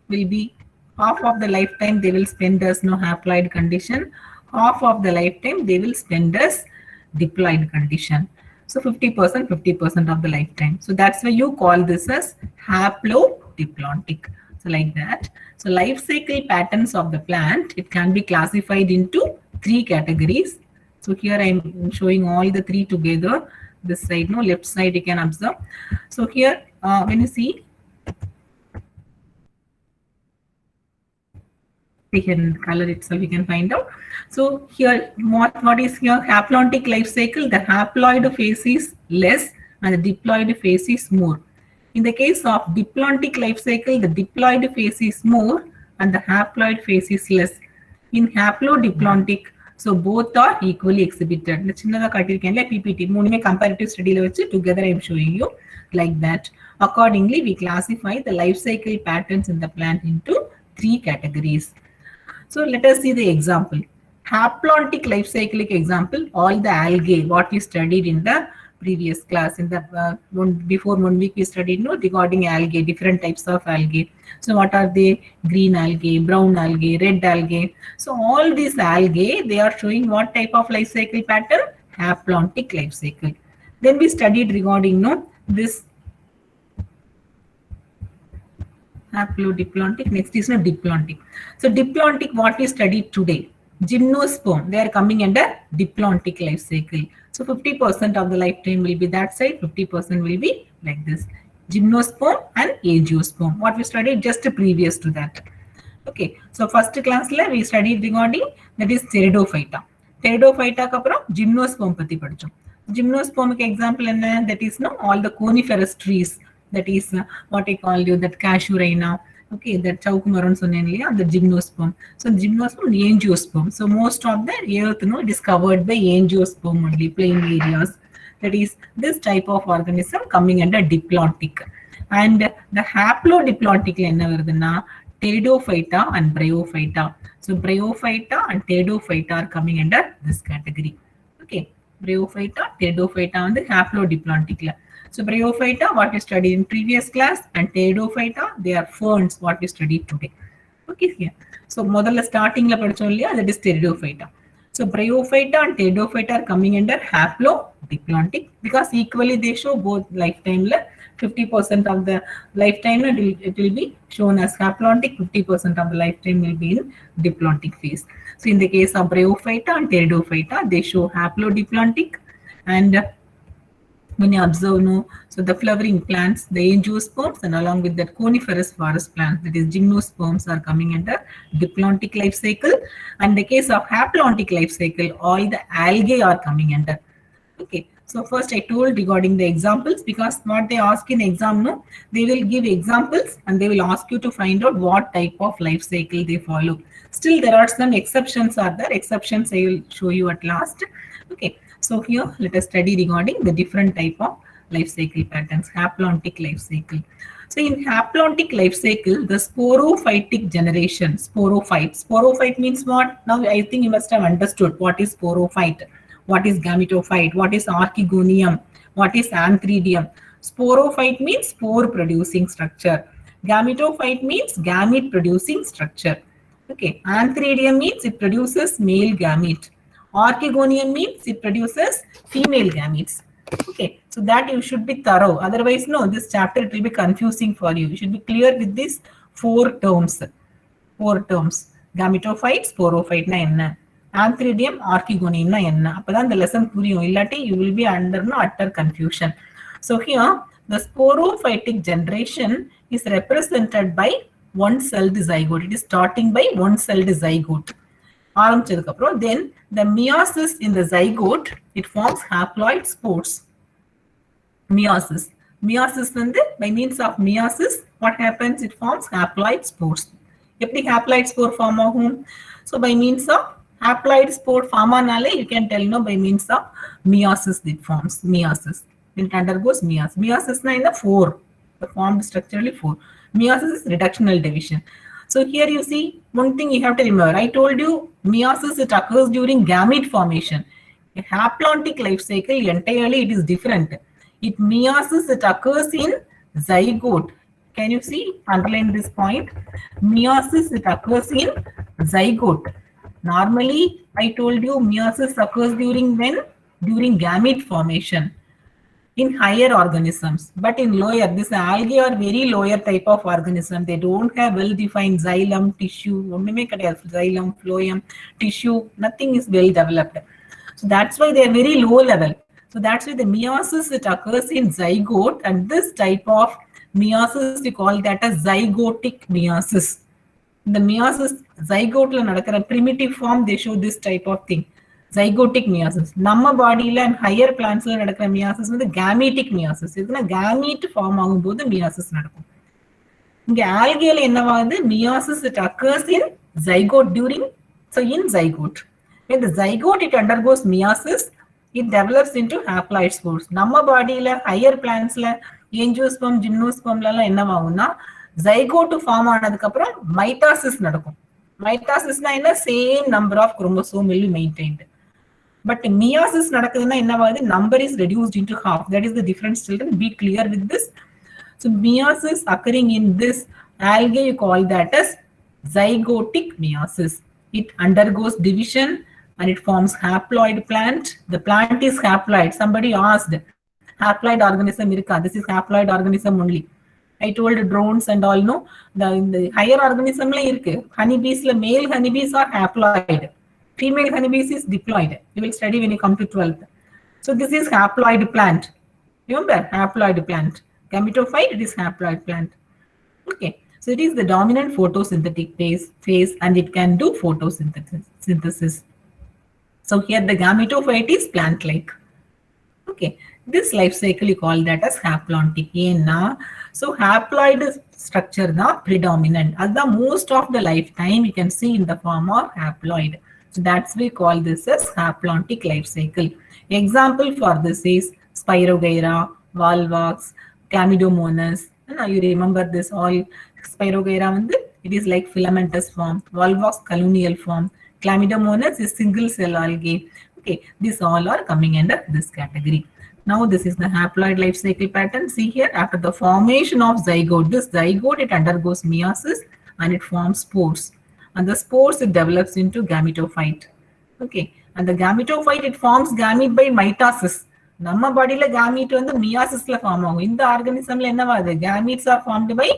will be half of the lifetime they will spend as no haploid condition, half of the lifetime they will spend as diploid condition. So 50%, 50% of the lifetime. So that's why you call this as haplodiplontic. So like that. So life cycle patterns of the plant, it can be classified into three categories. So here I'm showing all the three together. This side, no, left side you can observe. So here when you see, we can color itself, we can find out. So here what is here haplontic life cycle? The haploid phase is less and the diploid phase is more. In the case of diplontic life cycle, the diploid phase is more and the haploid phase is less. In haplodiplontic, so both are equally exhibited. PPT comparative study together I am showing you like that. Accordingly, we classify the life cycle patterns in the plant into three categories. So let us see the example. Haplontic life cyclic example, all the algae, what we studied in the previous class. In the before 1 week we studied regarding algae, different types of algae. So what are they? Green algae, brown algae, red algae. So all these algae, they are showing what type of life cycle pattern? Haplontic life cycle. Then we studied regarding this haplodiplontic. Next is diplontic. So diplontic, what we studied today, gymnosperm, they are coming under diplontic life cycle. So 50% of the lifetime will be that side, 50% will be like this. Gymnosperm and angiosperm, what we studied just previous to that. Okay, so first class we studied regarding that is Pteridophyta. Pteridophyta kapra gymnosperm pati padchom. Gymnosperm example that is all the coniferous trees. That is what I call you, that casuarina, okay, that chaukumaron sonenlia, the gymnosperm. So gymnosperm, angiosperm. So most of the earth it is covered by angiosperm only, plain areas. That is this type of organism coming under diplontic. And the haplodiplontic Pteridophyta and Bryophyta. So Bryophyta and Pteridophyta are coming under this category. Okay, Bryophyta, Pteridophyta and the haplodiplontic. So Bryophyta, what we studied in previous class, and Pteridophyta, they are ferns, what we studied today. Okay, here. So model starting that is Pteridophyta. So Bryophyta and Pteridophyta are coming under haplodiplontic because equally they show both lifetime. 50% of the lifetime it will be shown as haplontic, 50% of the lifetime will be in diplontic phase. So in the case of Bryophyta and Pteridophyta, they show haplodiplontic. And when you observe, so the flowering plants, the angiosperms, and along with that coniferous forest plants, that is gymnosperms, are coming under diplontic life cycle. And in the case of haplontic life cycle, all the algae are coming under. Okay, so first I told regarding the examples, because what they ask in exam, they will give examples and they will ask you to find out what type of life cycle they follow. Still, there are some exceptions are there. Exceptions I will show you at last. Okay. So here let us study regarding the different type of life cycle patterns, haplontic life cycle. So in haplontic life cycle, the sporophytic generation, Sporophyte means what? Now I think you must have understood what is sporophyte, what is gametophyte, what is archegonium, what is antheridium. Sporophyte means spore producing structure. Gametophyte means gamete producing structure. Okay, antheridium means it produces male gamete. Archegonium means it produces female gametes. Okay, so that you should be thorough. Otherwise, this chapter it will be confusing for you. You should be clear with these four terms. Gametophyte, sporophyte na enna. Antheridium, archegonium na enna. Appadan the lesson puriyum. Illati you will be under utter confusion. So here the sporophytic generation is represented by one-celled zygote. It is starting by one-celled zygote. Then the meiosis in the zygote, it forms haploid spores. Meiosis by means of meiosis, what happens? It forms haploid spores. Haploid spore form. So by means of haploid spore form, you can tell by means of meiosis it forms. Meiosis. It undergoes meiosis. Meiosis in the 4. The formed structurally 4. Meiosis is reductional division. So here you see one thing you have to remember. I told you meiosis it occurs during gamete formation. A haplontic life cycle entirely it is different. Meiosis it occurs in zygote. Can you see? Underline this point. Meiosis, it occurs in zygote. Normally, I told you meiosis occurs during when? During gamete formation in higher organisms. But in lower, this algae are very lower type of organism. They don't have well-defined xylem, tissue, xylem, phloem, tissue, nothing is well developed. So that's why they are very low level. So that's why the meiosis, it occurs in zygote, and this type of meiosis we call that as zygotic meiosis. The meiosis zygote la nadakra primitive form, they show this type of thing. Zygotic meiosis. Namma body la and higher plants la nadakra meiosis வந்து gametic meiosis. இதுனா gamete form ஆகும்போது meiosis நடக்கும். இங்க algae என்னவாகுது? Meiosis, it occurs in zygote during, so in zygote. When the zygote, it undergoes meiosis, it develops into haploid spores. நம்ம பாடியில higher plantsல angiosperm, gymnospermல எல்லாம் என்னவாகும்னா zygote form ஆனதுக்கு அப்புறம் மைட்டாசிஸ் நடக்கும். மைட்டாசிஸ்னா என்ன? Same number of chromosome will be maintained. But meiosis நடக்குதுன்னா என்னவாகுது? Number is reduced into half. That is the difference, children. Be clear with this. So meiosis occurring in this algae, you call that as zygotic meiosis. It undergoes division and it forms haploid plant. The plant is haploid. Somebody asked, haploid organism irukka? This is haploid organism only. I told drones and all, no, the higher organism la irukku. Honeybees la male honeybees are haploid. Female honeybees is diploid. You will study when you come to 12th. So this is haploid plant. Remember, haploid plant. Gametophyte, it is haploid plant. Okay. So it is the dominant photosynthetic phase and it can do photosynthesis. So here the gametophyte is plant-like. Okay. This life cycle you call that as haplontic. So haploid structure na predominant. As the most of the lifetime you can see in the form of haploid. So that's we call this as haplontic life cycle. Example for this is Spirogyra, Volvox, Chlamydomonas. Now you remember this all. Spirogyra, it is like filamentous form. Volvox, colonial form. Chlamydomonas is single cell algae. Okay, these all are coming under this category. Now this is the haploid life cycle pattern. See here, after the formation of zygote, this zygote, it undergoes meiosis and it forms spores. And the spores, it develops into gametophyte. Okay, and the gametophyte, it forms gamete by mitosis. நம்ம பாடியில gamete வந்து meiosis ல form ஆகும். இந்த ஆர்கானிசம்ல என்னவாது? Gametes are formed by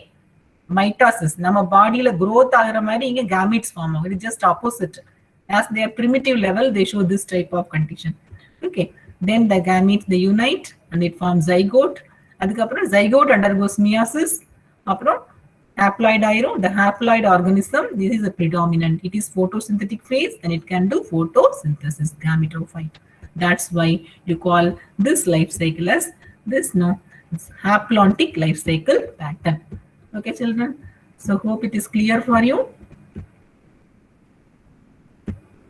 mitosis. நம்ம பாடியில growth ஆகிற மாதிரி இங்க gametes form ஆகும். It is just opposite. As their primitive level, they show this type of condition. Okay, then the gametes, they unite and it forms zygote. அதுக்கப்புறம் zygote undergoes meiosis. அப்புறம் haploid iron, the haploid organism, this is a predominant. It is photosynthetic phase and it can do photosynthesis, gametophyte. That's why you call this life cycle as this, no, haplontic life cycle pattern. Okay, children. So hope it is clear for you.